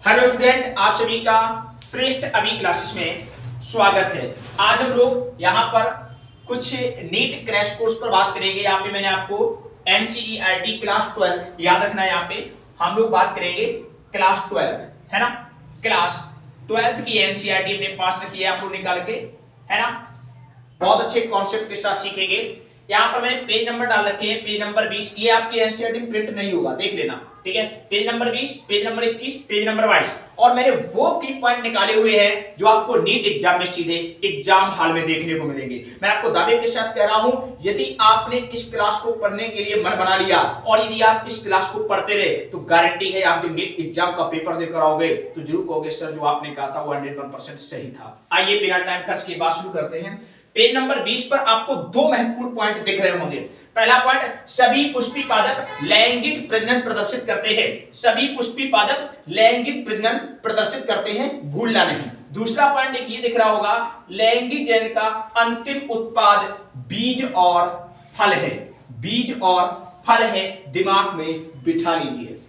Hello student, आप सभी का फ्रेस्ट अभी क्लासेस में स्वागत है। आज हम लोग यहाँ पर कुछ नीट क्रैश कोर्स पर बात करेंगे। यहाँ पे मैंने आपको एनसीईआरटी क्लास 12 याद रखना है। यहाँ पे हम लोग बात करेंगे क्लास 12, है ना। क्लास 12 की एनसीईआरटी अपने पास रखी है, आपको निकाल के, है ना। बहुत अच्छे कॉन्सेप्ट के साथ सीखेंगे। यहाँ पर मैंने पेज नंबर डाल रखे हैं, पेज नंबर 20। ये आपकी एनसीईआरटी में प्रिंट नहीं होगा, देख लेना, ठीक है। Page number 20, page number 21, page number 22। और मैंने वो की पॉइंट निकाले हुए हैं जो आपको नीट एग्जाम में सीधे एग्जाम हॉल में देखने को मिलेंगे। मैं आपको दावे के साथ कह रहा हूं, यदि आपने इस क्लास को पढ़ने के लिए मन बना लिया और यदि आप इस क्लास को पढ़ते रहे तो गारंटी है आप जब नीट एग्जाम का पेपर देकर आओगे तो जरूर कहोगे सर जो आपने कहा था वो 101% सही था। आइए बिना टाइम खर्च किए बात शुरू करते हैं। पेज नंबर 20 पर आपको दो महत्वपूर्ण पॉइंट दिख रहे होंगे। पहला पॉइंट, सभी पुष्पी पादप लैंगिक प्रजनन प्रदर्शित करते हैं। सभी पुष्पी पादप लैंगिक प्रजनन प्रदर्शित करते हैं, भूलना नहीं। दूसरा पॉइंट एक ये दिख रहा होगा, लैंगिक जैन का अंतिम उत्पाद बीज और फल है। बीज और फल है, दिमाग में बिठा लीजिए।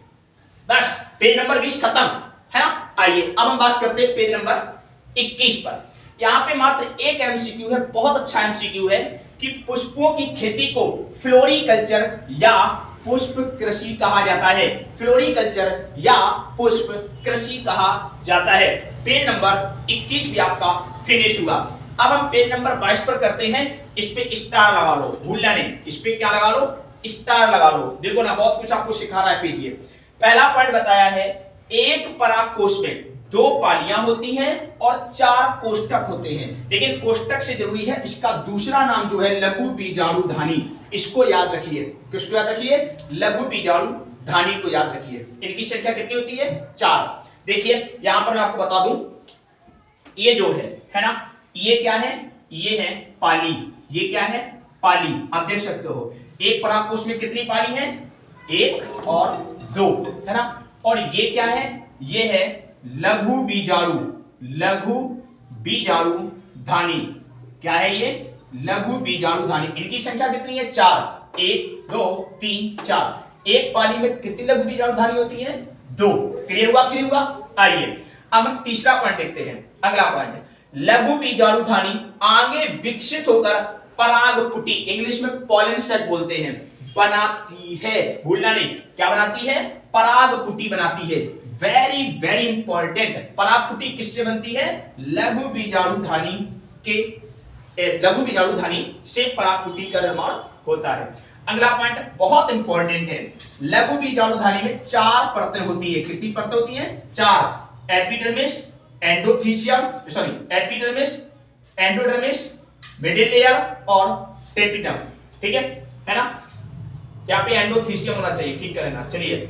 बस पेज नंबर 20 खत्म, है ना। आइए अब हम बात करते हैं पेज नंबर 21 पर। यहां पे मात्र एक एमसीक्यू है, बहुत अच्छा एमसीक्यू है कि पुष्पों की खेती को फ्लोरीकल्चर या पुष्प कृषि कहा जाता है। फ्लोरीकल्चर या पुष्प कृषि कहा जाता है। पेज नंबर 21 भी आपका फिनिश हुआ। अब हम पेज नंबर 22 पर करते हैं। इस पे स्टार लगा लो, भूलना नहीं। इस पे क्या लगा लो? स्टार लगा लो। देखो ना, बहुत कुछ आपको सिखा रहा है पेज ये। पहला पॉइंट बताया है, एक परागकोश में 2 पालियां होती हैं और 4 कोष्ठक होते हैं। लेकिन कोष्ठक से जरूरी है इसका दूसरा नाम जो है लघु बीजाणुधानी। इसको याद रखिए। किसको याद रखिए? लघु बीजाणुधानी को याद रखिए। इनकी संख्या कितनी होती है? 4। देखिए यहां पर मैं आपको बता दूं, ये जो है ना, ये क्या है? ये है पाली। ये क्या है? पाली। आप देख सकते हो एक परागकोश में कितनी पाली है? 1 और 2, है ना। और ये क्या है? ये है लघु बीजाणु। लघु बीजाणुधानी। क्या है ये? लघु बीजाणुधानी। इनकी संख्या कितनी है? 4। 1 2 3 4। एक पाली में कितनी लघु बीजाणुधानी होती है? 2। क्लियर हुआ? क्लियर हुआ? आइए अब हम तीसरा पॉइंट देखते हैं। अगला पॉइंट, लघु बीजाणुधानी आगे विकसित होकर परागपुटी, इंग्लिश में पॉलन सेक बोलते हैं, बनाती है। भूलना नहीं, क्या बनाती है? परागपुटी बनाती है। Very very important. परागपुटी किससे बनती है? लघु बीजाणुधानी के, लघु बीजाणुधानी से परागपुटी का निर्माण होता है। अगला पॉइंट बहुत इंपॉर्टेंट है। लघु बीजाणुधानी में 4 परतें होती है। कितनी परतें होती हैं? 4। Epidermis, endothecium, sorry epidermis, endodermis, middle layer और टेपिटम। ठीक है ना। यहाँ पे एंडोथीसियम होना चाहिए, ठीक करना। चलिए,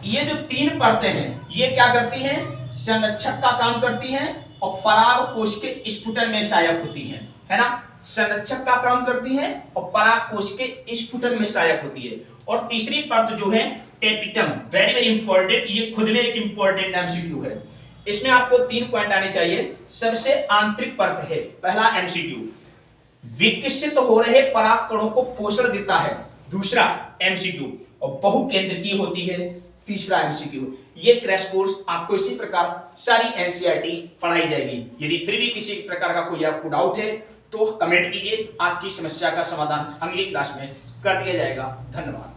ये जो 3 परतें हैं ये क्या करती हैं? संरक्षक का काम करती हैं और परागकोश के स्फुटन में सहायक होती हैं, है ना। संरक्षक का काम करती हैं और परागकोश के स्फुटन में सहायक होती है। और तीसरी परत जो है टेपिटम, वेरी वेरी इंपॉर्टेंट। ये खुद में एक इंपॉर्टेंट एमसीक्यू है। इसमें आपको 3 पॉइंट आने चाहिए। सबसे आंतरिक परत है, पहला एमसीक्यू, विकसित हो रहे परागकणों को पोषण देता है। दूसरा एमसीक्यू, और बहुकेंद्रकीय होती है। तीसरा एमसीक्यू। ये क्रैश कोर्स आपको इसी प्रकार सारी एनसीईआरटी पढ़ाई जाएगी। यदि फिर भी किसी प्रकार का कोई आपको डाउट है तो कमेंट कीजिए, आपकी समस्या का समाधान अगली क्लास में कर दिया जाएगा। धन्यवाद।